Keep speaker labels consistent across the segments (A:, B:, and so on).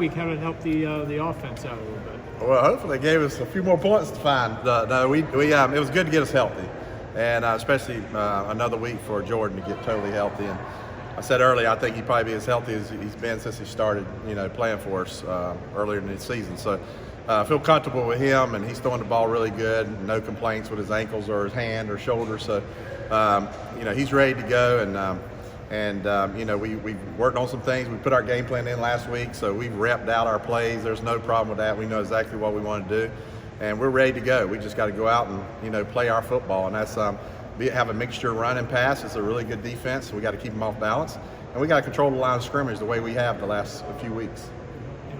A: week, how did it help the offense out a little bit?
B: Well, hopefully it gave us a few more points to find. It was good to get us healthy, and especially another week for Jordan to get totally healthy. And I said earlier, I think he'd probably be as healthy as he's been since he started, playing for us earlier in the season. So I feel comfortable with him, and he's throwing the ball really good. No complaints with his ankles or his hand or shoulder. So, he's ready to go. And we worked on some things. We put our game plan in last week, so we've repped out our plays. There's no problem with that. We know exactly what we want to do, and we're ready to go. We just got to go out and play our football, and that's have a mixture of run and pass. It's a really good defense. So we got to keep them off balance, and we got to control the line of scrimmage the way we have the last few weeks.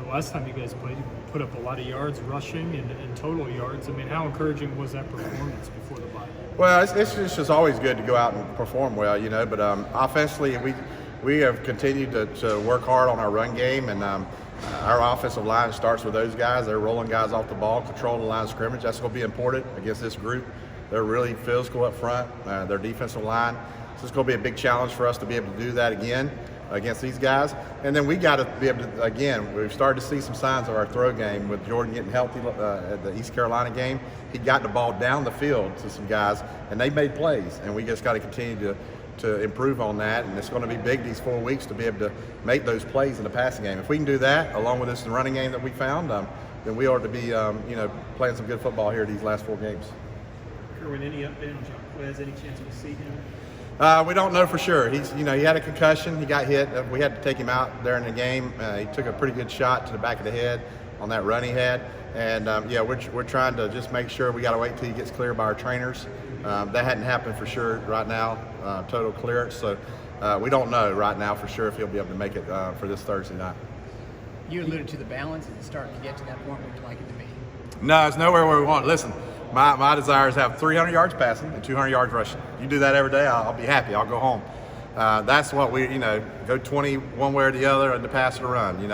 A: Last time you guys played, you put up a lot of yards rushing and total yards. I mean, how encouraging was that performance before the bye?
B: Well, it's just always good to go out and perform well, but offensively we have continued to work hard on our run game, and our offensive line starts with those guys. They're rolling guys off the ball, controlling the line of scrimmage. That's going to be important against this group. They're really physical up front, their defensive line. So it's going to be a big challenge for us to be able to do that again against these guys. And then we got to be able to, again, we've started to see some signs of our throw game with Jordan getting healthy at the East Carolina game. He got the ball down the field to some guys, and they made plays. And we just got to continue to improve on that. And it's going to be big these 4 weeks to be able to make those plays in the passing game. If we can do that, along with this running game that we found, then we ought to be, playing some good football here these last 4 games.
A: Kerwin, any update on John Quez? Any chance we see him?
B: We don't know for sure. He had a concussion. He got hit. We had to take him out there in the game. He took a pretty good shot to the back of the head on that run he had. And we're trying to just make sure. We got to wait till he gets cleared by our trainers. That hadn't happened for sure right now. Total clearance. So we don't know right now for sure if he'll be able to make it for this Thursday night.
C: You alluded to the balance. Is it starting to get to that point where you'd like it to be?
B: No, it's nowhere where we want it. Listen. My desire is to have 300 yards passing and 200 yards rushing. You do that every day, I'll be happy. I'll go home. That's what we, go 20 one way or the other and the pass or run,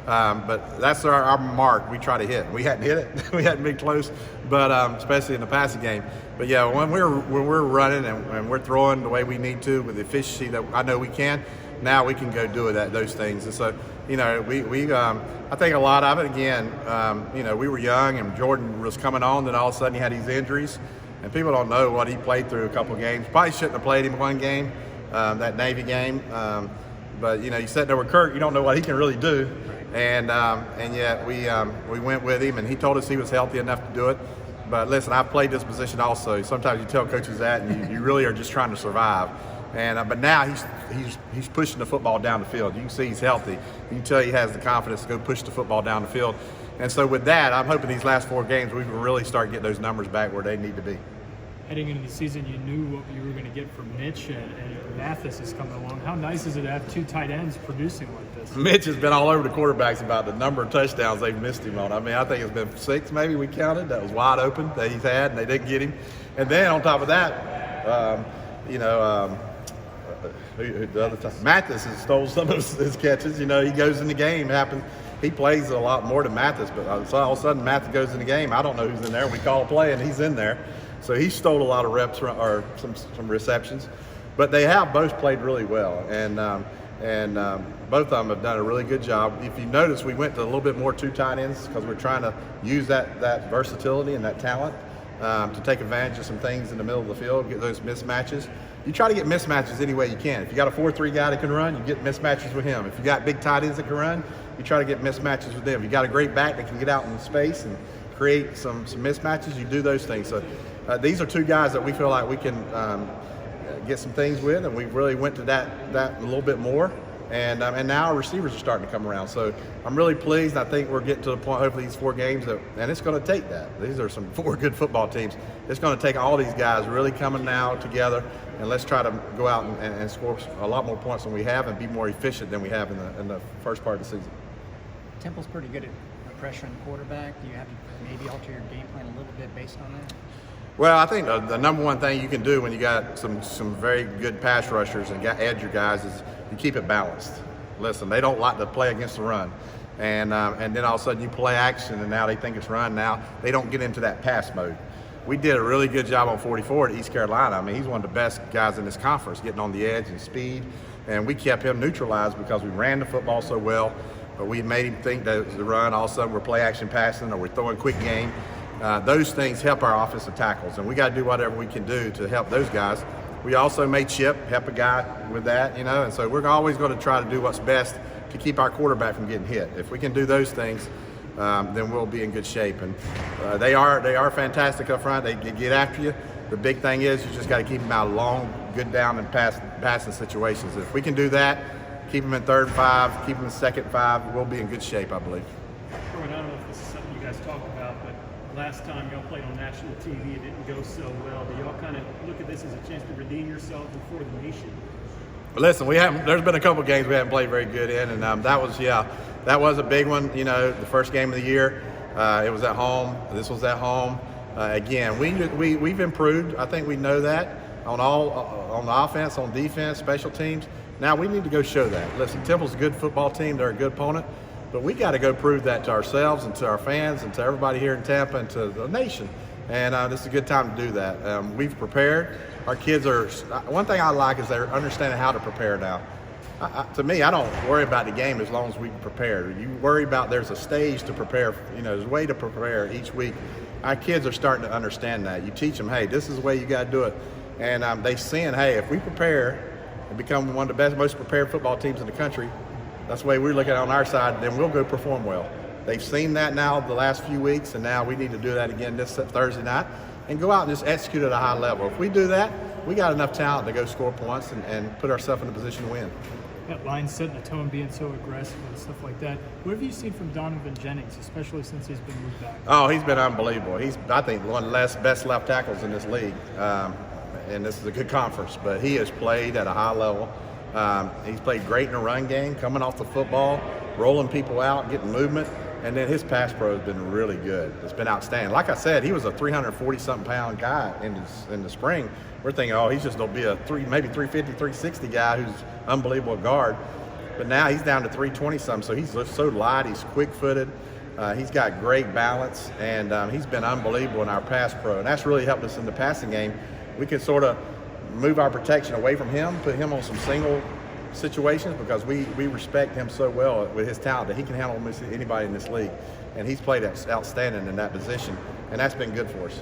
B: But that's our mark we try to hit. We hadn't hit it. We hadn't been close, but especially in the passing game. But yeah, when we're running and we're throwing the way we need to with the efficiency that I know we can, now we can go do it at those things. And so, I think a lot of it, again, we were young and Jordan was coming on, then all of a sudden he had these injuries, and people don't know what he played through a couple games. Probably shouldn't have played him one game, that Navy game. But you sit there with Kirk, you don't know what he can really do, and yet we went with him, and he told us he was healthy enough to do it. But listen, I've played this position also. Sometimes you tell coaches that, and you really are just trying to survive. And but now he's pushing the football down the field. You can see he's healthy. You can tell he has the confidence to go push the football down the field. And so with that, I'm hoping these last 4 games we can really start getting those numbers back where they need to be.
A: Heading into the season, you knew what you were going to get from Mitch, and Mathis is coming along. How nice is it to have 2 tight ends producing like this?
B: Mitch has been all over the quarterbacks about the number of touchdowns they've missed him on. I mean, I think it's been 6 maybe we counted that was wide open that he's had, and they didn't get him. And then on top of that, the other time, Mathis has stole some of his catches. He goes in the game. He plays a lot more than Mathis, but so all of a sudden Mathis goes in the game. I don't know who's in there. We call a play and he's in there. So he stole a lot of reps or some receptions. But they have both played really well, and both of them have done a really good job. If you notice, we went to a little bit more 2 tight ends because we're trying to use that versatility and that talent to take advantage of some things in the middle of the field, get those mismatches. You try to get mismatches any way you can. If you got a 4-3 guy that can run, you get mismatches with him. If you got big tight ends that can run, you try to get mismatches with them. If you got a great back that can get out in space and create some mismatches, you do those things. So these are 2 guys that we feel like we can get some things with, and we really went to that a little bit more. And now our receivers are starting to come around. So I'm really pleased. I think we're getting to the point, hopefully these 4 games, and it's going to take that. These are some 4 good football teams. It's going to take all these guys really coming now together, and let's try to go out and score a lot more points than we have and be more efficient than we have in the first part of the season.
C: Temple's pretty good at pressuring the quarterback. Do you have to maybe alter your game plan a little bit based on that?
B: Well, I think the number one thing you can do when you got some very good pass rushers and edge your guys is you keep it balanced. Listen, they don't like to play against the run. And then all of a sudden you play action and now they think it's run. Now they don't get into that pass mode. We did a really good job on 44 at East Carolina. I mean, he's one of the best guys in this conference, getting on the edge and speed. And we kept him neutralized because we ran the football so well. but we made him think that it was the run. All of a sudden, we're play action passing or we're throwing quick game. Those things help our offensive tackles, and we got to do whatever we can do to help those guys. We also made Chip help a guy with that, and so we're always going to try to do what's best to keep our quarterback from getting hit. If we can do those things, then we'll be in good shape. And they are fantastic up front. They get after you. The big thing is you just got to keep them out of long, good down and passing situations. If we can do that, keep them in 3rd and 5, keep them in 2nd and 5, we'll be in good shape, I believe.
A: Kerwin, I don't know if this is something you guys talked about, but last time y'all played on national TV, it didn't go so well. Do y'all kind of look at this as a chance to redeem yourself before the nation?
B: Listen, there's been a couple games we haven't played very good in, and that was a big one. The first game of the year, it was at home. This was at home. Again, we've improved. I think we know that on the offense, on defense, special teams. Now we need to go show that. Listen, Temple's a good football team. They're a good opponent. But we got to go prove that to ourselves and to our fans and to everybody here in Tampa and to the nation. And this is a good time to do that. We've prepared. Our kids are. One thing I like is they're understanding how to prepare now. To me, I don't worry about the game as long as we prepare. You worry about there's a stage to prepare. There's a way to prepare each week. Our kids are starting to understand that. You teach them, hey, this is the way you got to do it. And they've seen, hey, if we prepare and become one of the best, most prepared football teams in the country, that's the way we're looking at it on our side, then we'll go perform well. They've seen that now the last few weeks, and now we need to do that again this Thursday night and go out and just execute at a high level. If we do that, we got enough talent to go score points and put ourselves in a position to win.
A: That line setting the tone, being so aggressive and stuff like that. What have you seen from Donovan Jennings, especially since he's been moved back?
B: Oh, he's been unbelievable. He's, I think, one of the best left tackles in this league. And this is a good conference, but he has played at a high level. He's played great in the run game, coming off the football, rolling people out, getting movement, and then his pass pro has been really good. It's been outstanding. Like I said, he was a 340-something pound guy in the spring. We're thinking, oh, he's just going to be a maybe 350, 360 guy who's unbelievable guard. But now he's down to 320-something, so he's so light, he's quick-footed. He's got great balance, and he's been unbelievable in our pass pro, and that's really helped us in the passing game. We can sort of move our protection away from him, put him on some single situations because we respect him so well with his talent that he can handle almost anybody in this league. And he's played outstanding in that position, and that's been good for us.